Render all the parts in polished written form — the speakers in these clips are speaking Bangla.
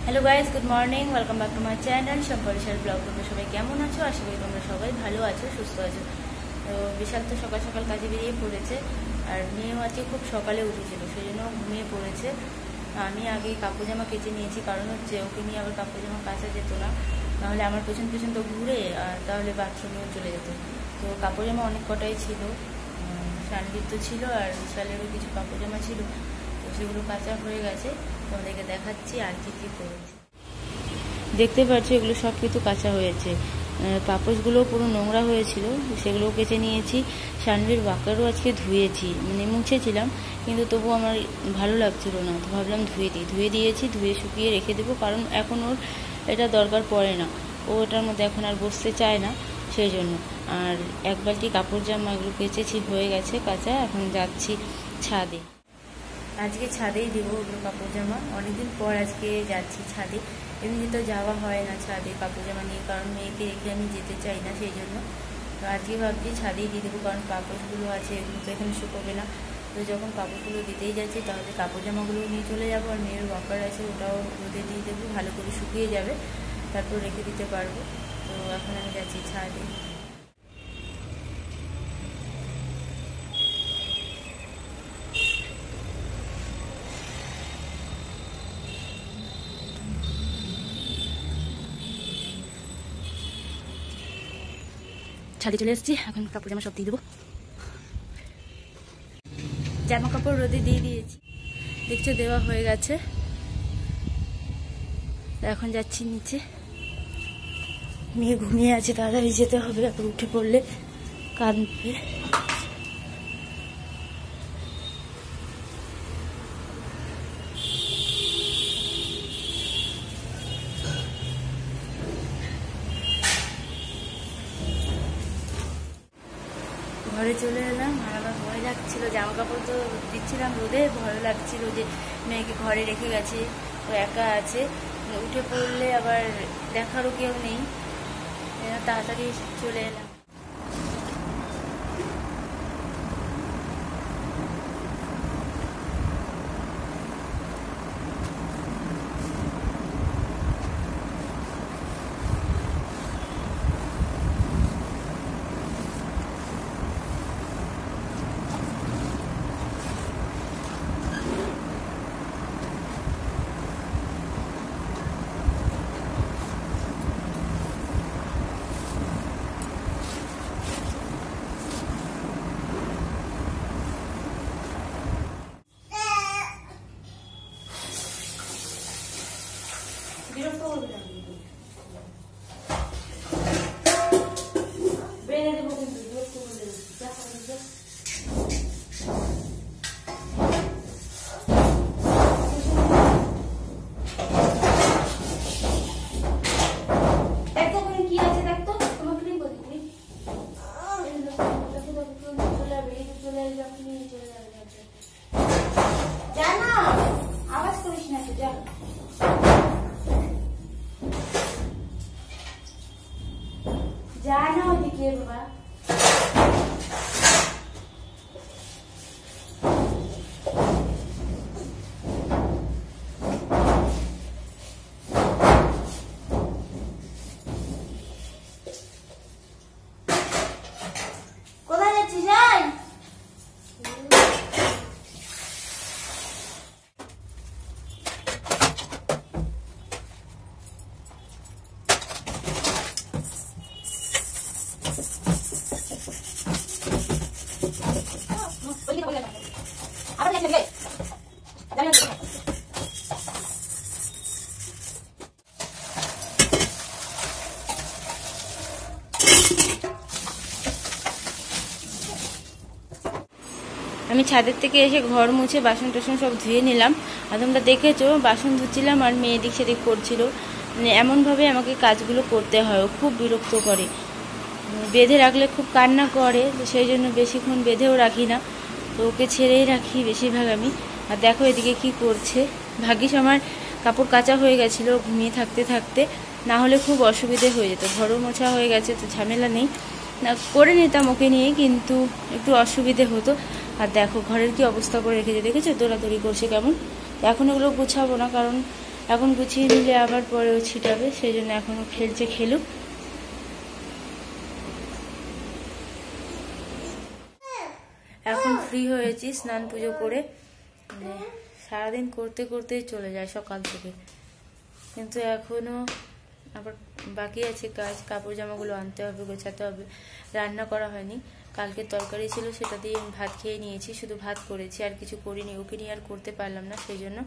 Hello guys, good morning, welcome back to my channel সম্পর্কের ব্লগ। তোমরা সবাই কেমন আছো? আশা করি তোমরা সবাই ভালো আছো, সুস্থ আছো। তো বিশাল তো সকাল সকাল কাজে বেরিয়ে পড়েছে, আর মেয়েও আজকে খুব সকালে উঠেছিল, সেই জন্য ঘুমিয়ে পড়েছে। আমি আগে কাপড় জামা কেচে নিয়েছি, কারণ হচ্ছে ওকে নিয়ে আবার কাপড় জামা কাচা যেত না, নাহলে আমার পেছন পেছন তো ঘুরে আর তাহলে বাথরুমেও চলে যেত। তো কাপড় জামা অনেক কটাই ছিল, শানবির তো ছিল আর বিশালেরও কিছু কাপড় জামা ছিল, তো সেগুলো কাচা হয়ে গেছে। তোমাদেরকে দেখাচ্ছি আর কি কী করেছি। দেখতে পাচ্ছ এগুলো সব কিছু কাঁচা হয়েছে, পাপোশগুলো পুরো নোংরা হয়েছিল, সেগুলো কেচে নিয়েছি। শানবির ওয়াকারও আজকে ধুয়েছি, মানে মুছেছিলাম, কিন্তু তবু আমার ভালো লাগছিল না, তো ভাবলাম ধুয়ে দিয়েছি, ধুয়ে শুকিয়ে রেখে দেবো, কারণ এখন ওর এটা দরকার পড়ে না, ও এটার মধ্যে এখন আর বসতে চায় না, সেই জন্য। আর এক বালতি কাপড় জামা এগুলো কেচেছি, হয়ে গেছে কাঁচা। এখন যাচ্ছি ছাদে, আজকে ছাদেই দেবো ওগুলো কাপড় জামা, অনেকদিন পর আজকে যাচ্ছি ছাদে। এমনি তো যাওয়া হয় না ছাদে কাপড় জামা নিয়ে, কারণ মেয়েকে রেখে আমি যেতে চাই না, সেই জন্য। তো আজকে ভাবছি ছাদেই দিয়ে দেবো, কারণ কাপড়গুলো আছে এগুলো তো এখানে শুকোবে না। তো যখন কাপড়গুলো দিতেই যাচ্ছি, তাহলে কাপড় জামাগুলো নিয়ে চলে যাবো, আর মেয়ের ওয়াকার আছে ওটাও রোদে দিয়ে দেবো, ভালো করে শুকিয়ে যাবে, তারপর রেখে দিতে পারবো। তো এখন আমি যাচ্ছি ছাদে। ছাদে চলে এসেছি, এখন কাপড় জামা সব দিয়ে দেবো। জামা কাপড় রোদে দিয়ে দিয়েছি, দেখছো দেওয়া হয়ে গেছে। এখন যাচ্ছি নিচে, মেয়ে ঘুমিয়ে আছে, তাড়াতাড়ি যেতে হবে, আবার উঠে পড়লে কাঁদবে। ঘরে চলে এলাম, আর আমার ভয় লাগছিল, জামা কাপড় তো দিচ্ছিলাম রোদে, ভয় লাগছিল যে মেয়েকে ঘরে রেখে গেছে, ও একা আছে, উঠে পড়লে আবার দেখারও কেউ নেই, তাড়াতাড়ি চলে এলাম। বিরক্ত করবে না, বেড়ে দেবো, কিন্তু বিরক্ত করলে কি আছে দেখতো, তোমার ক্লিন করে দিবি, চলে যাবে, চলে যাবে, যা না, আওয়াজ করিস না, যা। যায় না ওদিকে বাবা। কোথায় যাচ্ছিস? যাই আমি ছাদের থেকে এসে ঘর মুছে বাসন টাসন সব ধুয়ে নিলাম। আর তোমরা দেখেছো বাসন ধুচ্ছিলাম আর মেয়ে দিক সেদিক করছিল, মানে এমনভাবে আমাকে কাজগুলো করতে হয়, ও খুব বিরক্ত করে, বেঁধে রাখলে খুব কান্না করে, সেই জন্য বেশিক্ষণ বেঁধেও রাখি না, তো ওকে ছেড়েই রাখি বেশিরভাগ আমি। আর দেখো এদিকে কি করছে, ভাগ্যিস আমার কাপড় কাচা হয়ে গেছিলো ঘুমিয়ে থাকতে থাকতে, না হলে খুব অসুবিধে হয়ে যেত। ঘরও মোছা হয়ে গেছে, তো ঝামেলা নেই, না করে নিতাম ওকে নিয়ে, কিন্তু একটু অসুবিধে হতো। আর দেখো ঘরের কি অবস্থা করে রেখেছে, দেখেছো দৌড়াদৌড়ি করছে কেমন। এখন এগুলো গুছাবো না, কারণ এখন গুছিয়ে নিলে আবার পরেও ছিটাবে, সেই জন্য এখনো খেলছে, খেলুক। এখন ফ্রি হয়েছি স্নান পুজো করে, সারাদিন করতে করতেই চলে যায় সকাল থেকে, কিন্তু এখনো আবার বাকি আছে কাজ। কাপড় জামাগুলো আনতে হবে, গোছাতে হবে। রান্না করা হয়নি, কালকে তরকারি ছিল সেটা দিয়ে আমি ভাত খেয়ে নিয়েছি, শুধু ভাত করেছি, আর কিছু করিনি। ওকে নিয়ে আর করতে পারলাম না, সেই জন্য।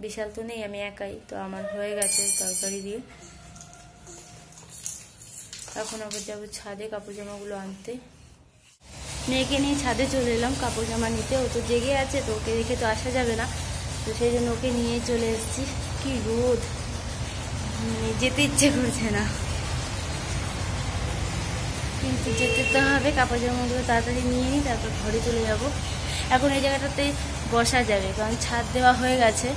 বিশাল তো নেই, আমি একাই, তো আমার হয়ে গেছে তরকারি দিয়ে। এখন আবার যাবো ছাদে কাপড় জামাগুলো আনতে। মেয়েকে নিয়ে ছাদে চলে এলাম কাপড় জামা নিতে। ও তো জেগে আছে, তো ওকে রেখে তো আসা যাবে না, তো সেই জন্য ওকে নিয়ে চলে এসেছি। কি রোদ, যেতে ইচ্ছে করছে না, কিন্তু যেতে তো হবে। কাপড় জামাগুলো তাড়াতাড়ি নিয়ে নিই, তারপর ঘরে চলে যাব। এখন এই জায়গাটাতে বসা যাবে, কারণ ছাদ দেওয়া হয়ে গেছে,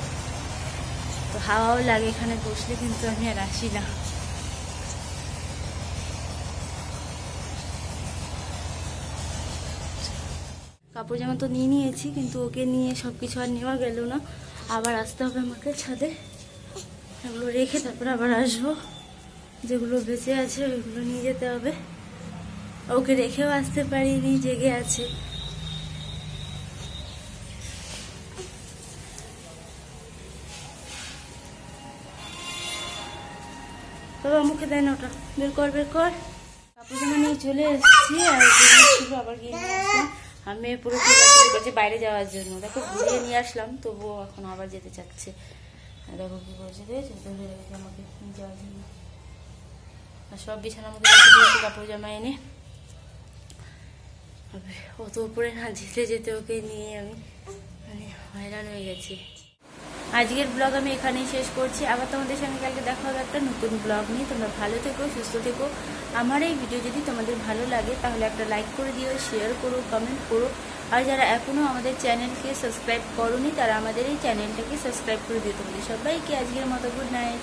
তো হাওয়াও লাগে এখানে বসলে, কিন্তু আমি আর আসি না। কাপড় জামা তো নিয়ে নিয়েছি, কিন্তু ওকে নিয়ে সব কিছু আর নেওয়া গেল না। আবার আসতে হবে আমাকে ছাদে, এগুলো রেখে তারপর আবার আসবো। যেগুলো বেঁচে আছে ওইগুলো নিয়ে যেতে হবে। ওকে রেখেও আসতে পারিনি, জেগে আছে। বাবা মুখে দেয় না ওটা, বের কর বের কর। কাপড় জামা নিয়ে চলে এসেছি, আর আবার গিয়ে নিয়ে আসলাম। আমি পুরো করছি বাইরে যাওয়ার জন্য। দেখো ঘুরিয়ে নিয়ে আসলাম, তবুও এখন আবার যেতে চাচ্ছে। দেখো কি করছে, দেখেছো, ধরে রেখেছে আমাকে নিয়ে যাওয়ার জন্য। আর সব বিছানার মধ্যে রেখে দিয়েছি কাপড় জামা এনে। অত উপরে না যেতে যেতে ওকে নিয়ে আমি মানে হয়রান হয়ে গেছি। আজকের ব্লগ আমি এখানেই শেষ করছি। আবার তোমাদের সঙ্গে কালকে দেখা হবে একটা নতুন ব্লগ নিয়ে। তোমরা ভালো থেকো, সুস্থ থেকো। আমার এই ভিডিও যদি তোমাদের ভালো লাগে তাহলে একটা লাইক করে দিও, শেয়ার করো, কমেন্ট করো। আর যারা এখনও আমাদের চ্যানেলকে সাবস্ক্রাইব করোনি তারা আমাদের এই চ্যানেলটাকে সাবস্ক্রাইব করে দিও। তোমাদের সবাইকে আজকের মতো গুড নাইট।